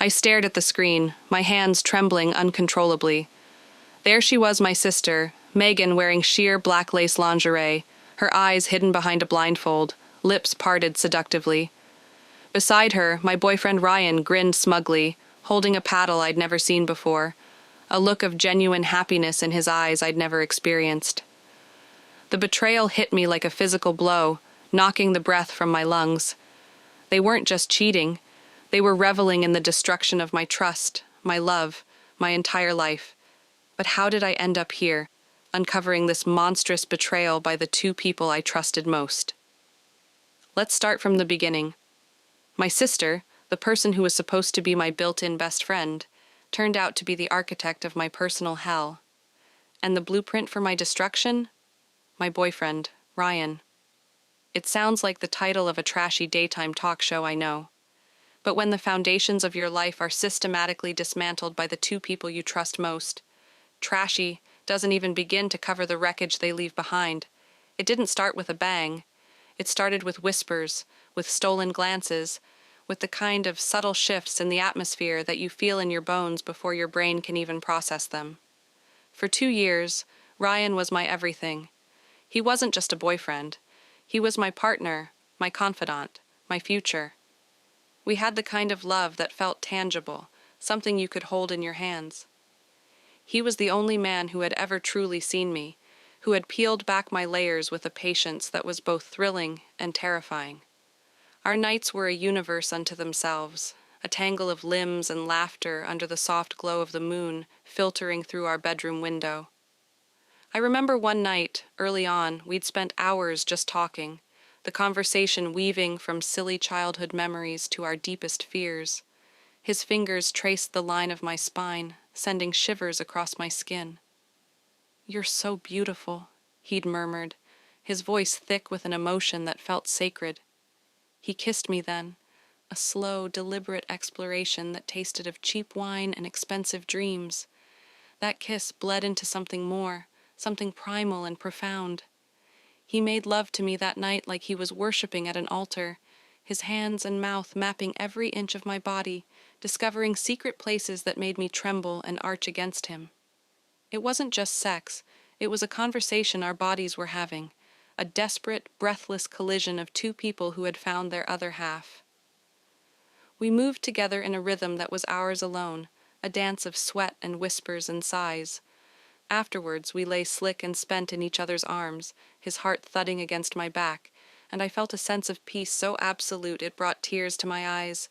I stared at the screen, my hands trembling uncontrollably. There she was, my sister, Megan, wearing sheer black lace lingerie, her eyes hidden behind a blindfold, lips parted seductively. Beside her, my boyfriend Ryan grinned smugly, holding a paddle I'd never seen before, a look of genuine happiness in his eyes I'd never experienced. The betrayal hit me like a physical blow, knocking the breath from my lungs. They weren't just cheating. They were reveling in the destruction of my trust, my love, my entire life. But how did I end up here, uncovering this monstrous betrayal by the two people I trusted most? Let's start from the beginning. My sister, the person who was supposed to be my built-in best friend, turned out to be the architect of my personal hell. And the blueprint for my destruction? My boyfriend, Ryan. It sounds like the title of a trashy daytime talk show, I know. But when the foundations of your life are systematically dismantled by the two people you trust most, trashy doesn't even begin to cover the wreckage they leave behind. It didn't start with a bang. It started with whispers, with stolen glances, with the kind of subtle shifts in the atmosphere that you feel in your bones before your brain can even process them. For 2 years, Ryan was my everything. He wasn't just a boyfriend. He was my partner, my confidant, my future. We had the kind of love that felt tangible, something you could hold in your hands. He was the only man who had ever truly seen me, who had peeled back my layers with a patience that was both thrilling and terrifying. Our nights were a universe unto themselves, a tangle of limbs and laughter under the soft glow of the moon filtering through our bedroom window. I remember one night, early on, we'd spent hours just talking, the conversation weaving from silly childhood memories to our deepest fears. His fingers traced the line of my spine, sending shivers across my skin. "You're so beautiful," he'd murmured, his voice thick with an emotion that felt sacred. He kissed me then, a slow, deliberate exploration that tasted of cheap wine and expensive dreams. That kiss bled into something more, something primal and profound. He made love to me that night like he was worshipping at an altar, his hands and mouth mapping every inch of my body, discovering secret places that made me tremble and arch against him. It wasn't just sex, it was a conversation our bodies were having, a desperate, breathless collision of two people who had found their other half. We moved together in a rhythm that was ours alone, a dance of sweat and whispers and sighs. Afterwards, we lay slick and spent in each other's arms, his heart thudding against my back, and I felt a sense of peace so absolute it brought tears to my eyes.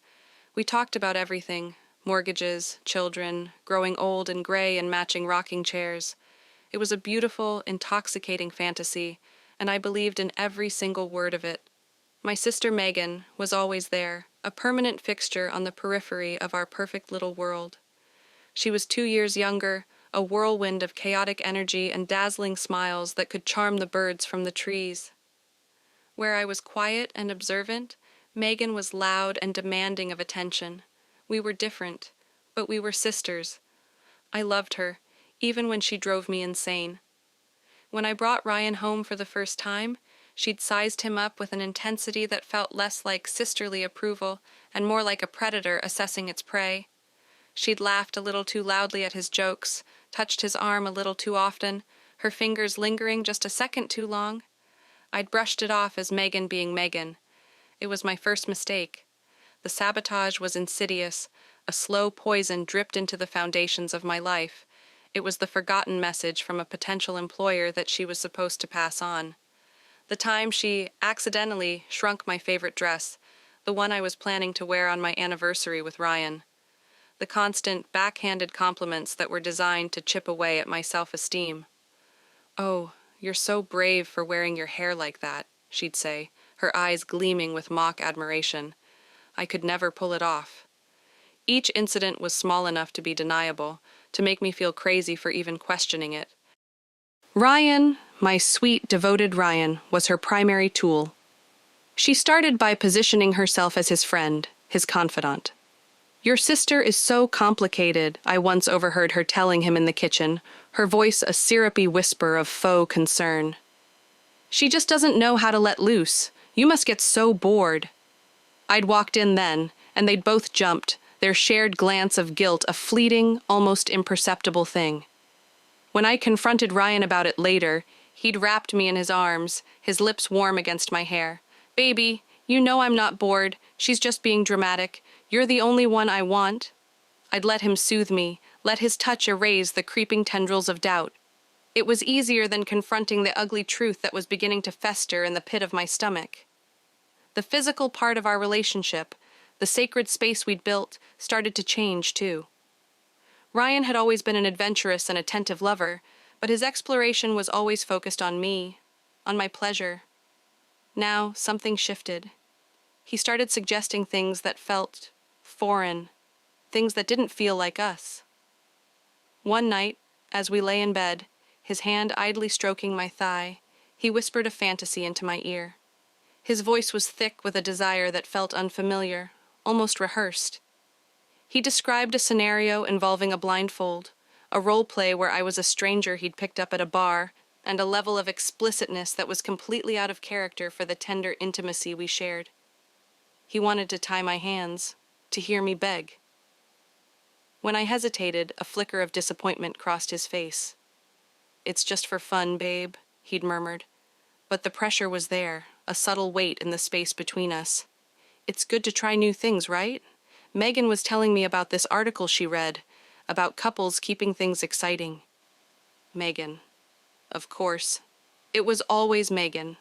We talked about everything: mortgages, children, growing old and gray and matching rocking chairs. It was a beautiful, intoxicating fantasy, and I believed in every single word of it. My sister Megan was always there, a permanent fixture on the periphery of our perfect little world. She was 2 years younger, a whirlwind of chaotic energy and dazzling smiles that could charm the birds from the trees. Where I was quiet and observant, Megan was loud and demanding of attention. We were different, but we were sisters. I loved her, even when she drove me insane. When I brought Ryan home for the first time, she'd sized him up with an intensity that felt less like sisterly approval and more like a predator assessing its prey. She'd laughed a little too loudly at his jokes, touched his arm a little too often, her fingers lingering just a second too long. I'd brushed it off as Megan being Megan. It was my first mistake. The sabotage was insidious, a slow poison dripped into the foundations of my life. It was the forgotten message from a potential employer that she was supposed to pass on. The time she accidentally shrunk my favorite dress, the one I was planning to wear on my anniversary with Ryan. The constant, backhanded compliments that were designed to chip away at my self-esteem. "Oh, you're so brave for wearing your hair like that," she'd say, her eyes gleaming with mock admiration. I could never pull it off. Each incident was small enough to be deniable, to make me feel crazy for even questioning it. Ryan, my sweet, devoted Ryan, was her primary tool. She started by positioning herself as his friend, his confidant. "Your sister is so complicated," I once overheard her telling him in the kitchen, her voice a syrupy whisper of faux concern. "She just doesn't know how to let loose. You must get so bored." I'd walked in then, and they'd both jumped, their shared glance of guilt a fleeting, almost imperceptible thing. When I confronted Ryan about it later, he'd wrapped me in his arms, his lips warm against my hair. "Baby, you know I'm not bored. She's just being dramatic. You're the only one I want." I'd let him soothe me, let his touch erase the creeping tendrils of doubt. It was easier than confronting the ugly truth that was beginning to fester in the pit of my stomach. The physical part of our relationship, the sacred space we'd built, started to change too. Ryan had always been an adventurous and attentive lover, but his exploration was always focused on me, on my pleasure. Now, something shifted. He started suggesting things that felt foreign, things that didn't feel like us. One night, as we lay in bed, his hand idly stroking my thigh, he whispered a fantasy into my ear. His voice was thick with a desire that felt unfamiliar, almost rehearsed. He described a scenario involving a blindfold, a role play where I was a stranger he'd picked up at a bar, and a level of explicitness that was completely out of character for the tender intimacy we shared. He wanted to tie my hands, to hear me beg. When I hesitated, a flicker of disappointment crossed his face. "It's just for fun, babe," he'd murmured. But the pressure was there, a subtle weight in the space between us. "It's good to try new things, right? Megan was telling me about this article she read, about couples keeping things exciting." Megan. Of course. It was always Megan.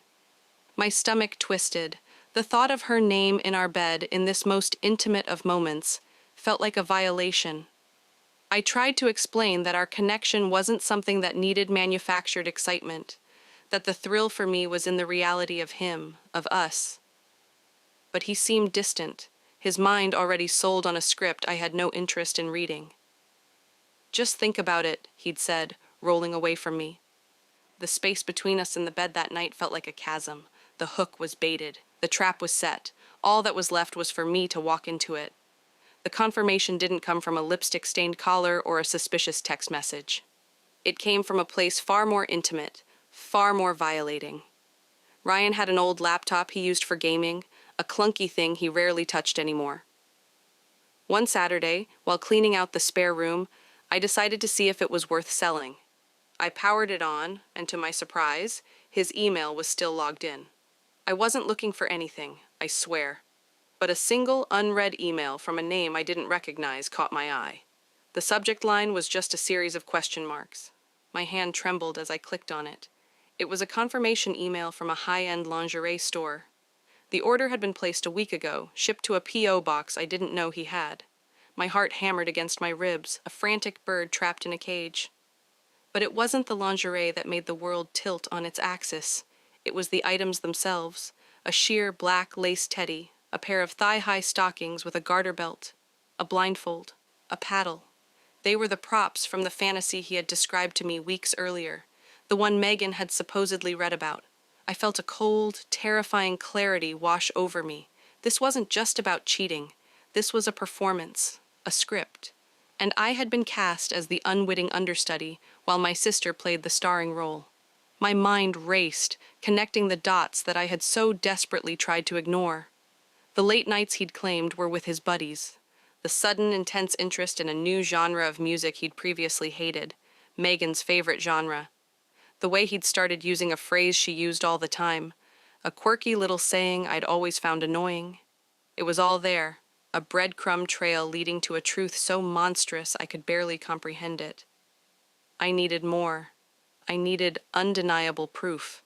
My stomach twisted. The thought of her name in our bed in this most intimate of moments felt like a violation. I tried to explain that our connection wasn't something that needed manufactured excitement, that the thrill for me was in the reality of him, of us. But he seemed distant, his mind already sold on a script I had no interest in reading. "Just think about it," he'd said, rolling away from me. The space between us in the bed that night felt like a chasm. The hook was baited. The trap was set. All that was left was for me to walk into it. The confirmation didn't come from a lipstick-stained collar or a suspicious text message. It came from a place far more intimate, far more violating. Ryan had an old laptop he used for gaming, a clunky thing he rarely touched anymore. One Saturday, while cleaning out the spare room, I decided to see if it was worth selling. I powered it on, and to my surprise, his email was still logged in. I wasn't looking for anything, I swear. But a single unread email from a name I didn't recognize caught my eye. The subject line was just a series of question marks. My hand trembled as I clicked on it. It was a confirmation email from a high-end lingerie store. The order had been placed a week ago, shipped to a P.O. box I didn't know he had. My heart hammered against my ribs, a frantic bird trapped in a cage. But it wasn't the lingerie that made the world tilt on its axis. It was the items themselves, a sheer black lace teddy, a pair of thigh-high stockings with a garter belt, a blindfold, a paddle. They were the props from the fantasy he had described to me weeks earlier, the one Megan had supposedly read about. I felt a cold, terrifying clarity wash over me. This wasn't just about cheating. This was a performance, a script. And I had been cast as the unwitting understudy, while my sister played the starring role. My mind raced, connecting the dots that I had so desperately tried to ignore. The late nights he'd claimed were with his buddies. The sudden, intense interest in a new genre of music he'd previously hated, Megan's favorite genre. The way he'd started using a phrase she used all the time, a quirky little saying I'd always found annoying. It was all there, a breadcrumb trail leading to a truth so monstrous I could barely comprehend it. I needed more. I needed undeniable proof.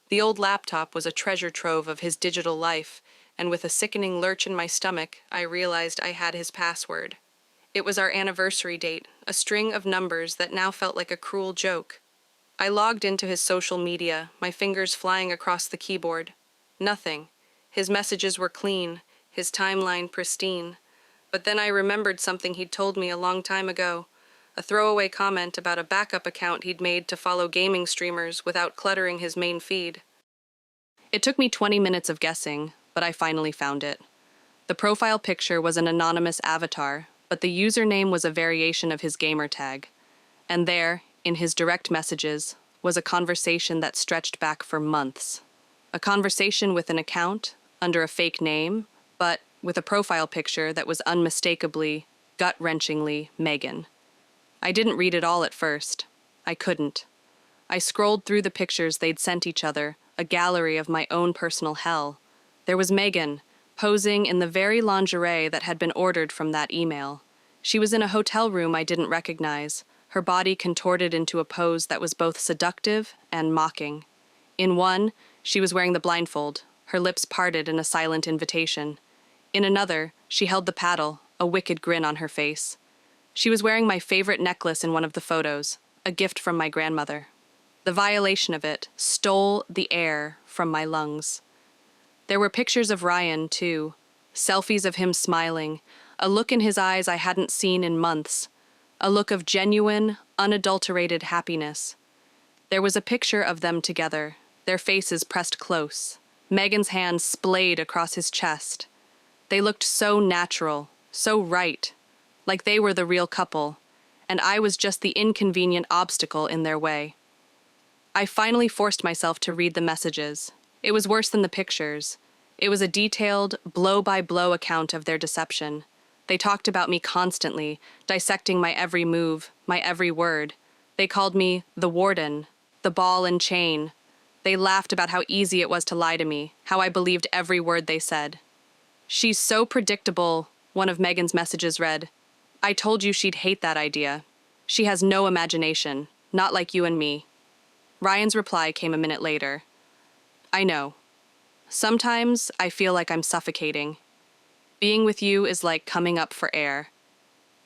The old laptop was a treasure trove of his digital life, and with a sickening lurch in my stomach, I realized I had his password. It was our anniversary date, a string of numbers that now felt like a cruel joke. I logged into his social media, my fingers flying across the keyboard. Nothing. His messages were clean, his timeline pristine. But then I remembered something he'd told me a long time ago, a throwaway comment about a backup account he'd made to follow gaming streamers without cluttering his main feed. It took me 20 minutes of guessing, but I finally found it. The profile picture was an anonymous avatar, but the username was a variation of his gamer tag. And there, in his direct messages, was a conversation that stretched back for months. A conversation with an account, under a fake name, but with a profile picture that was unmistakably, gut-wrenchingly Megan. I didn't read it all at first. I couldn't. I scrolled through the pictures they'd sent each other, a gallery of my own personal hell. There was Megan, posing in the very lingerie that had been ordered from that email. She was in a hotel room I didn't recognize, her body contorted into a pose that was both seductive and mocking. In one, she was wearing the blindfold, her lips parted in a silent invitation. In another, she held the paddle, a wicked grin on her face. She was wearing my favorite necklace in one of the photos, a gift from my grandmother. The violation of it stole the air from my lungs. There were pictures of Ryan, too, selfies of him smiling, a look in his eyes I hadn't seen in months, a look of genuine, unadulterated happiness. There was a picture of them together, their faces pressed close, Megan's hand splayed across his chest. They looked so natural, so right, like they were the real couple, and I was just the inconvenient obstacle in their way. I finally forced myself to read the messages. It was worse than the pictures. It was a detailed, blow-by-blow account of their deception. They talked about me constantly, dissecting my every move, my every word. They called me the warden, the ball and chain. They laughed about how easy it was to lie to me, how I believed every word they said. "She's so predictable," one of Megan's messages read. "I told you she'd hate that idea. She has no imagination, not like you and me." Ryan's reply came a minute later. "I know. Sometimes I feel like I'm suffocating. Being with you is like coming up for air.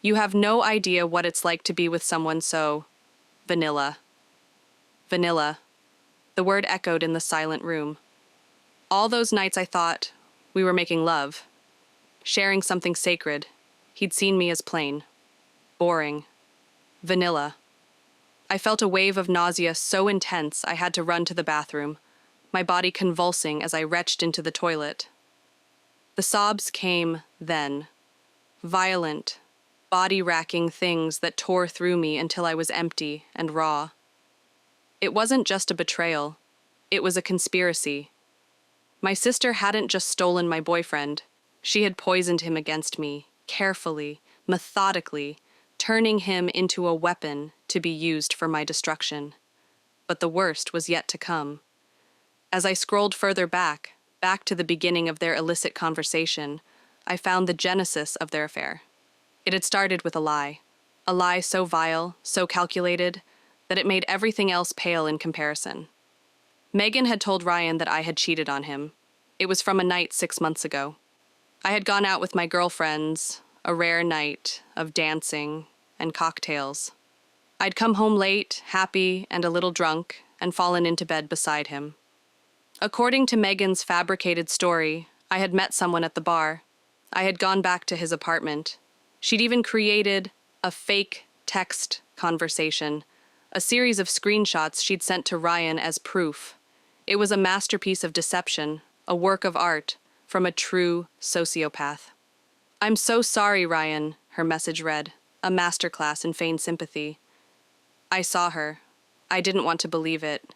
You have no idea what it's like to be with someone so vanilla." Vanilla. The word echoed in the silent room. All those nights I thought we were making love, sharing something sacred. He'd seen me as plain, boring, vanilla. I felt a wave of nausea so intense I had to run to the bathroom, my body convulsing as I retched into the toilet. The sobs came then, violent, body-racking things that tore through me until I was empty and raw. It wasn't just a betrayal, it was a conspiracy. My sister hadn't just stolen my boyfriend, she had poisoned him against me, carefully, methodically, turning him into a weapon to be used for my destruction. But the worst was yet to come. As I scrolled further back to the beginning of their illicit conversation, I found the genesis of their affair. It had started with a lie so vile, so calculated, that it made everything else pale in comparison. Megan had told Ryan that I had cheated on him. It was from a night 6 months ago. I had gone out with my girlfriends, a rare night of dancing and cocktails. I'd come home late, happy, and a little drunk, and fallen into bed beside him. According to Megan's fabricated story, I had met someone at the bar. I had gone back to his apartment. She'd even created a fake text conversation, a series of screenshots she'd sent to Ryan as proof. It was a masterpiece of deception, a work of art, from a true sociopath. "I'm so sorry, Ryan," her message read, a masterclass in feigned sympathy. "I saw her. I didn't want to believe it.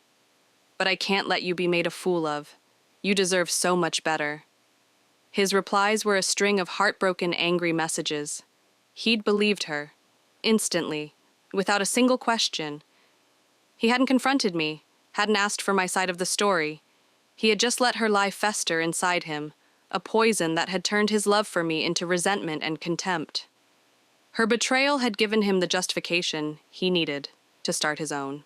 But I can't let you be made a fool of. You deserve so much better." His replies were a string of heartbroken, angry messages. He'd believed her, instantly, without a single question. He hadn't confronted me, hadn't asked for my side of the story. He had just let her lie fester inside him, a poison that had turned his love for me into resentment and contempt. Her betrayal had given him the justification he needed to start his own.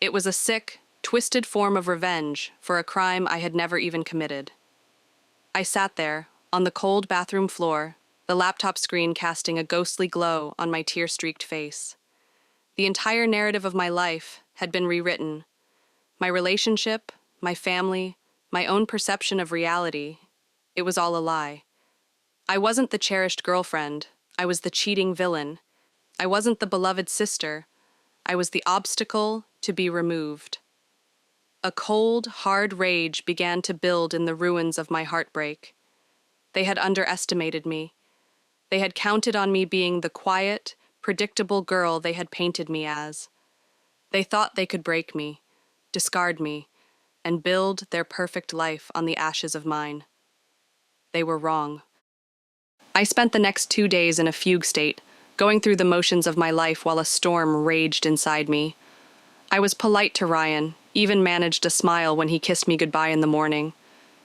It was a sick, twisted form of revenge for a crime I had never even committed. I sat there, on the cold bathroom floor, the laptop screen casting a ghostly glow on my tear-streaked face. The entire narrative of my life had been rewritten. My relationship, my family, my own perception of reality, it was all a lie. I wasn't the cherished girlfriend, I was the cheating villain. I wasn't the beloved sister, I was the obstacle to be removed. A cold, hard rage began to build in the ruins of my heartbreak. They had underestimated me. They had counted on me being the quiet, predictable girl they had painted me as. They thought they could break me, discard me, and build their perfect life on the ashes of mine. They were wrong. I spent the next 2 days in a fugue state, going through the motions of my life while a storm raged inside me. I was polite to Ryan, even managed a smile when he kissed me goodbye in the morning.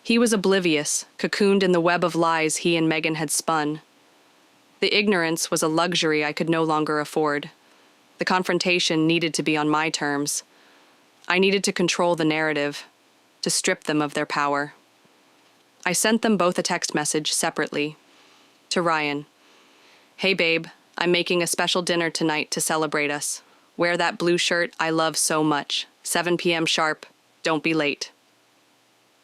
He was oblivious, cocooned in the web of lies he and Megan had spun. The ignorance was a luxury I could no longer afford. The confrontation needed to be on my terms. I needed to control the narrative, to strip them of their power. I sent them both a text message separately. To Ryan, "Hey babe, I'm making a special dinner tonight to celebrate us. Wear that blue shirt I love so much. 7 p.m. sharp. Don't be late."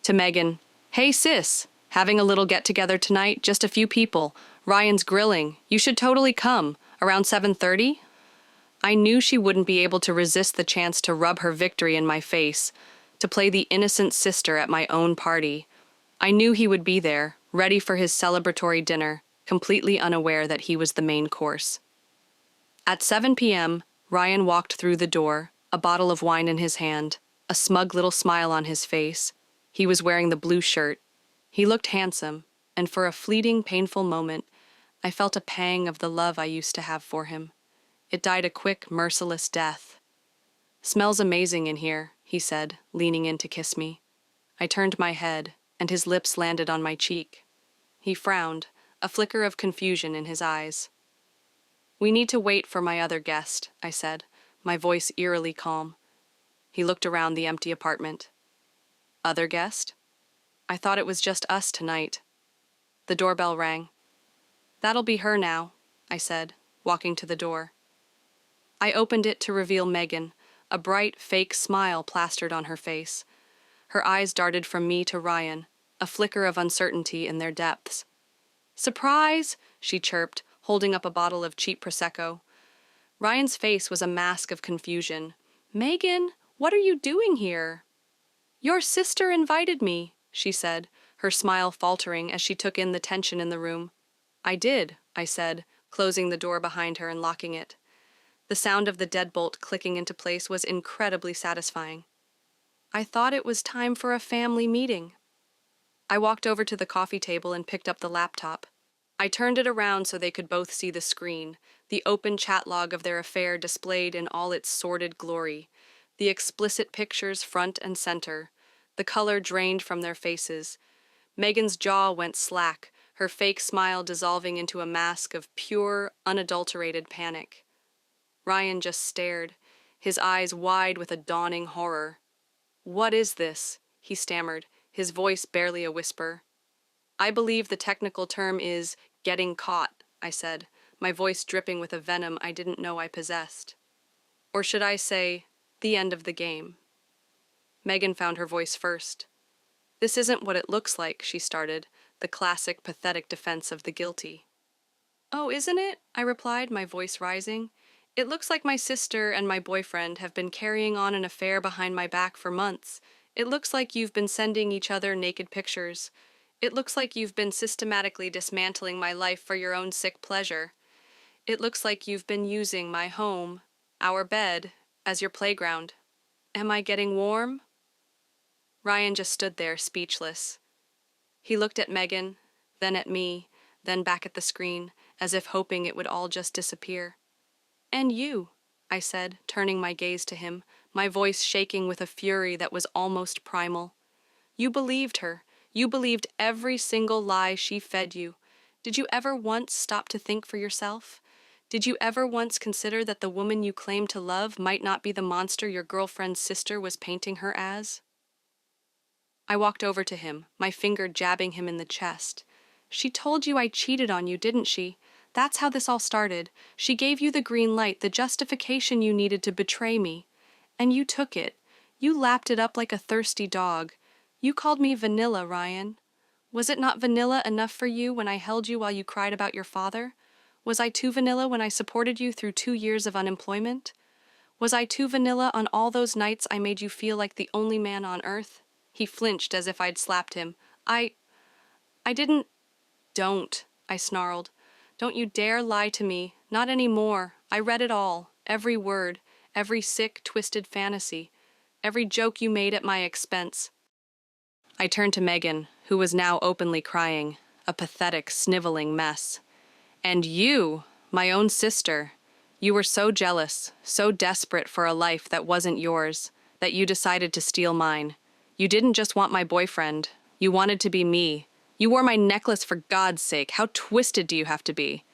To Megan, "Hey sis, having a little get-together tonight, just a few people. Ryan's grilling. You should totally come. Around 7:30? I knew she wouldn't be able to resist the chance to rub her victory in my face, to play the innocent sister at my own party. I knew he would be there, ready for his celebratory dinner, completely unaware that he was the main course. At 7 p.m., Ryan walked through the door, a bottle of wine in his hand, a smug little smile on his face. He was wearing the blue shirt. He looked handsome, and for a fleeting, painful moment, I felt a pang of the love I used to have for him. It died a quick, merciless death. "Smells amazing in here," he said, leaning in to kiss me. I turned my head, and his lips landed on my cheek. He frowned, a flicker of confusion in his eyes. "We need to wait for my other guest," I said, my voice eerily calm. He looked around the empty apartment. "Other guest? I thought it was just us tonight." The doorbell rang. "That'll be her now," I said, walking to the door. I opened it to reveal Megan, a bright, fake smile plastered on her face. Her eyes darted from me to Ryan, a flicker of uncertainty in their depths. "Surprise!" she chirped, holding up a bottle of cheap Prosecco. Ryan's face was a mask of confusion. "Megan, what are you doing here?" "Your sister invited me," she said, her smile faltering as she took in the tension in the room. "I did," I said, closing the door behind her and locking it. The sound of the deadbolt clicking into place was incredibly satisfying. "I thought it was time for a family meeting." I walked over to the coffee table and picked up the laptop. I turned it around so they could both see the screen, the open chat log of their affair displayed in all its sordid glory, the explicit pictures front and center, the color drained from their faces. Megan's jaw went slack, her fake smile dissolving into a mask of pure, unadulterated panic. Ryan just stared, his eyes wide with a dawning horror. "What is this?" he stammered, his voice barely a whisper. "I believe the technical term is getting caught," I said, my voice dripping with a venom I didn't know I possessed. "Or should I say, the end of the game?" Megan found her voice first. "This isn't what it looks like," she started, the classic pathetic defense of the guilty. "Oh, isn't it?" I replied, my voice rising. "It looks like my sister and my boyfriend have been carrying on an affair behind my back for months. It looks like you've been sending each other naked pictures. It looks like you've been systematically dismantling my life for your own sick pleasure. It looks like you've been using my home, our bed, as your playground. Am I getting warm?" Ryan just stood there, speechless. He looked at Megan, then at me, then back at the screen, as if hoping it would all just disappear. "And you," I said, turning my gaze to him, my voice shaking with a fury that was almost primal. "You believed her. You believed every single lie she fed you. Did you ever once stop to think for yourself? Did you ever once consider that the woman you claim to love might not be the monster your girlfriend's sister was painting her as?" I walked over to him, my finger jabbing him in the chest. "She told you I cheated on you, didn't she? That's how this all started. She gave you the green light, the justification you needed to betray me. And you took it. You lapped it up like a thirsty dog. You called me vanilla, Ryan. Was it not vanilla enough for you when I held you while you cried about your father? Was I too vanilla when I supported you through 2 years of unemployment? Was I too vanilla on all those nights I made you feel like the only man on earth?" He flinched as if I'd slapped him. I didn't—" "Don't," I snarled. "Don't you dare lie to me. Not anymore. I read it all. Every word. Every sick, twisted fantasy. Every joke you made at my expense." I turned to Megan, who was now openly crying, a pathetic, sniveling mess. And you, my own sister, you were so jealous, so desperate for a life that wasn't yours, that you decided to steal mine. You didn't just want my boyfriend. You wanted to be me. You wore my necklace for God's sake. How twisted do you have to be?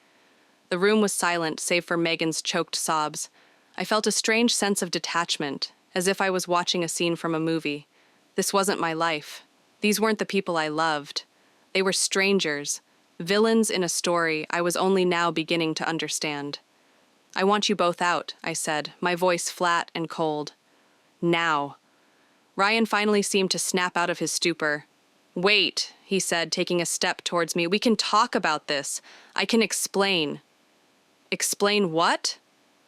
The room was silent, save for Megan's choked sobs. I felt a strange sense of detachment, as if I was watching a scene from a movie. This wasn't my life. These weren't the people I loved. They were strangers, villains in a story I was only now beginning to understand. I want you both out, I said, my voice flat and cold. Now. Ryan finally seemed to snap out of his stupor. Wait, he said, taking a step towards me. We can talk about this. I can explain. Explain what?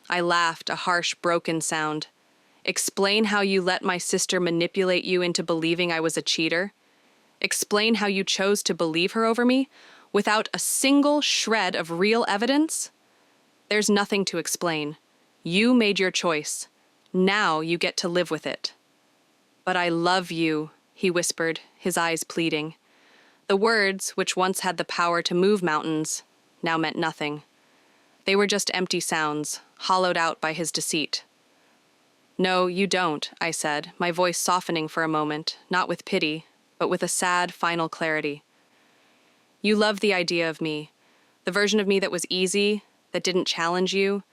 I laughed, a harsh, broken sound. Explain how you let my sister manipulate you into believing I was a cheater? Explain how you chose to believe her over me, without a single shred of real evidence? There's nothing to explain. You made your choice. Now you get to live with it. But I love you, he whispered, his eyes pleading. The words, which once had the power to move mountains, now meant nothing. They were just empty sounds, hollowed out by his deceit. No, you don't, I said, my voice softening for a moment, not with pity, but with a sad, final clarity. You love the idea of me, the version of me that was easy, that didn't challenge you,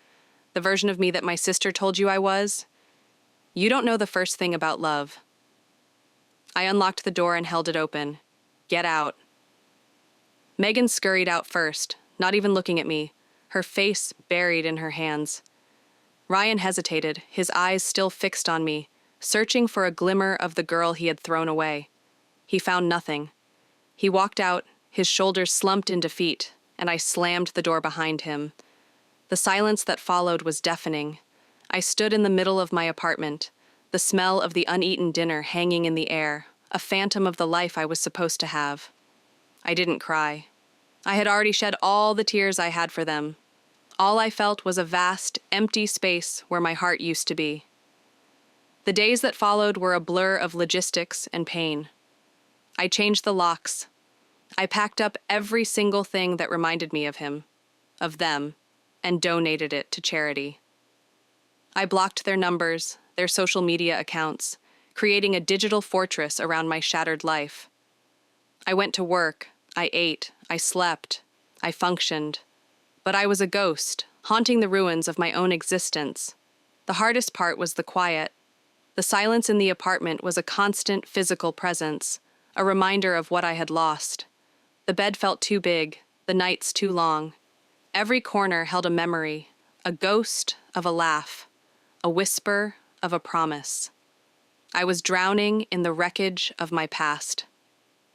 the version of me that my sister told you I was. You don't know the first thing about love. I unlocked the door and held it open. Get out. Megan scurried out first, not even looking at me, her face buried in her hands. Ryan hesitated, his eyes still fixed on me, searching for a glimmer of the girl he had thrown away. He found nothing. He walked out, his shoulders slumped in defeat, and I slammed the door behind him. The silence that followed was deafening. I stood in the middle of my apartment, the smell of the uneaten dinner hanging in the air, a phantom of the life I was supposed to have. I didn't cry. I had already shed all the tears I had for them. All I felt was a vast, empty space where my heart used to be. The days that followed were a blur of logistics and pain. I changed the locks. I packed up every single thing that reminded me of him, of them, and donated it to charity. I blocked their numbers, their social media accounts, creating a digital fortress around my shattered life. I went to work, I ate, I slept, I functioned. But I was a ghost, haunting the ruins of my own existence. The hardest part was the quiet. The silence in the apartment was a constant physical presence, a reminder of what I had lost. The bed felt too big, the nights too long. Every corner held a memory, a ghost of a laugh, a whisper of a promise. I was drowning in the wreckage of my past.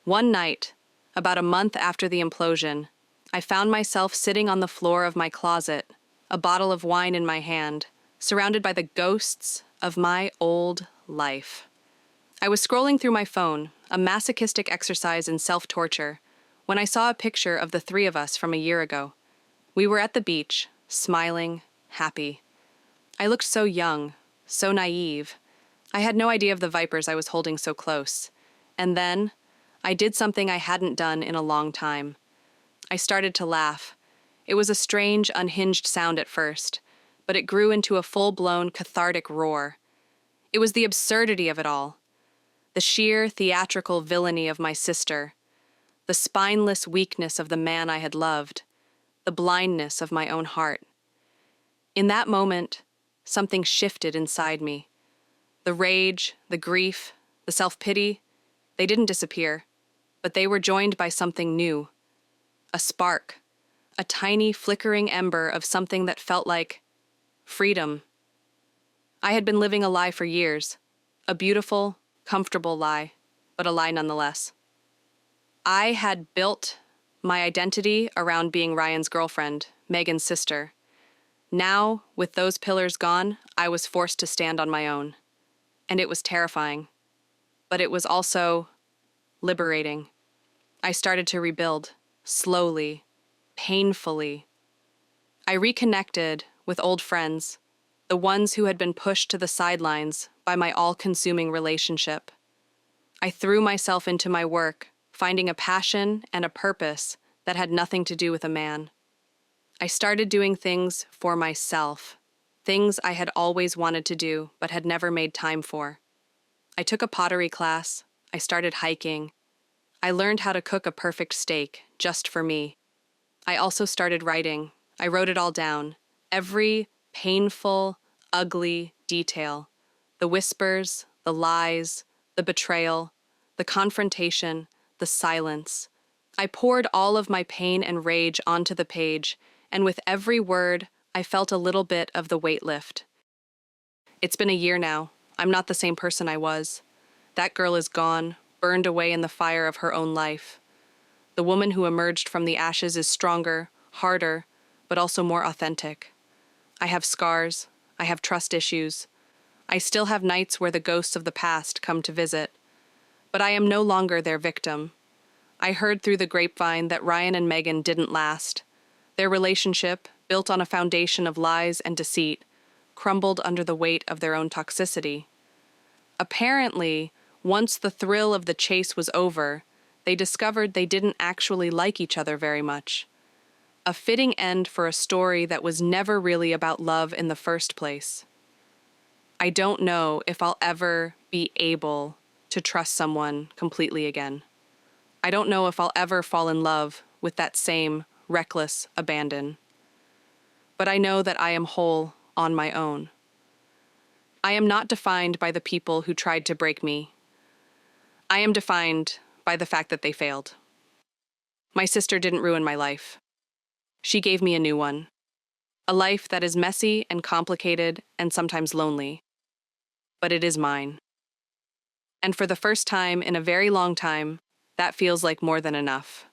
One night, about a month after the implosion, I found myself sitting on the floor of my closet, a bottle of wine in my hand, surrounded by the ghosts of my old life. I was scrolling through my phone, a masochistic exercise in self-torture, when I saw a picture of the three of us from a year ago. We were at the beach, smiling, happy. I looked so young, so naive. I had no idea of the vipers I was holding so close. And then, I did something I hadn't done in a long time. I started to laugh. It was a strange, unhinged sound at first, but it grew into a full-blown, cathartic roar. It was the absurdity of it all. The sheer, theatrical villainy of my sister. The spineless weakness of the man I had loved. The blindness of my own heart. In that moment, something shifted inside me. The rage, the grief, the self-pity, they didn't disappear, but they were joined by something new. A spark, a tiny flickering ember of something that felt like freedom. I had been living a lie for years, a beautiful, comfortable lie, but a lie nonetheless. I had built my identity around being Ryan's girlfriend, Megan's sister. Now, with those pillars gone, I was forced to stand on my own. And it was terrifying. But it was also liberating. I started to rebuild. Slowly, painfully. I reconnected with old friends, the ones who had been pushed to the sidelines by my all-consuming relationship. I threw myself into my work, finding a passion and a purpose that had nothing to do with a man. I started doing things for myself, things I had always wanted to do but had never made time for. I took a pottery class. I started hiking. I learned how to cook a perfect steak, just for me. I also started writing. I wrote it all down. Every painful, ugly detail. The whispers, the lies, the betrayal, the confrontation, the silence. I poured all of my pain and rage onto the page, and with every word, I felt a little bit of the weight lift. It's been a year now. I'm not the same person I was. That girl is gone, burned away in the fire of her own life. The woman who emerged from the ashes is stronger, harder, but also more authentic. I have scars. I have trust issues. I still have nights where the ghosts of the past come to visit. But I am no longer their victim. I heard through the grapevine that Ryan and Megan didn't last. Their relationship, built on a foundation of lies and deceit, crumbled under the weight of their own toxicity. Apparently, once the thrill of the chase was over, they discovered they didn't actually like each other very much. A fitting end for a story that was never really about love in the first place. I don't know if I'll ever be able to trust someone completely again. I don't know if I'll ever fall in love with that same reckless abandon. But I know that I am whole on my own. I am not defined by the people who tried to break me. I am defined by the fact that they failed. My sister didn't ruin my life. She gave me a new one. A life that is messy and complicated and sometimes lonely. But it is mine. And for the first time in a very long time, that feels like more than enough.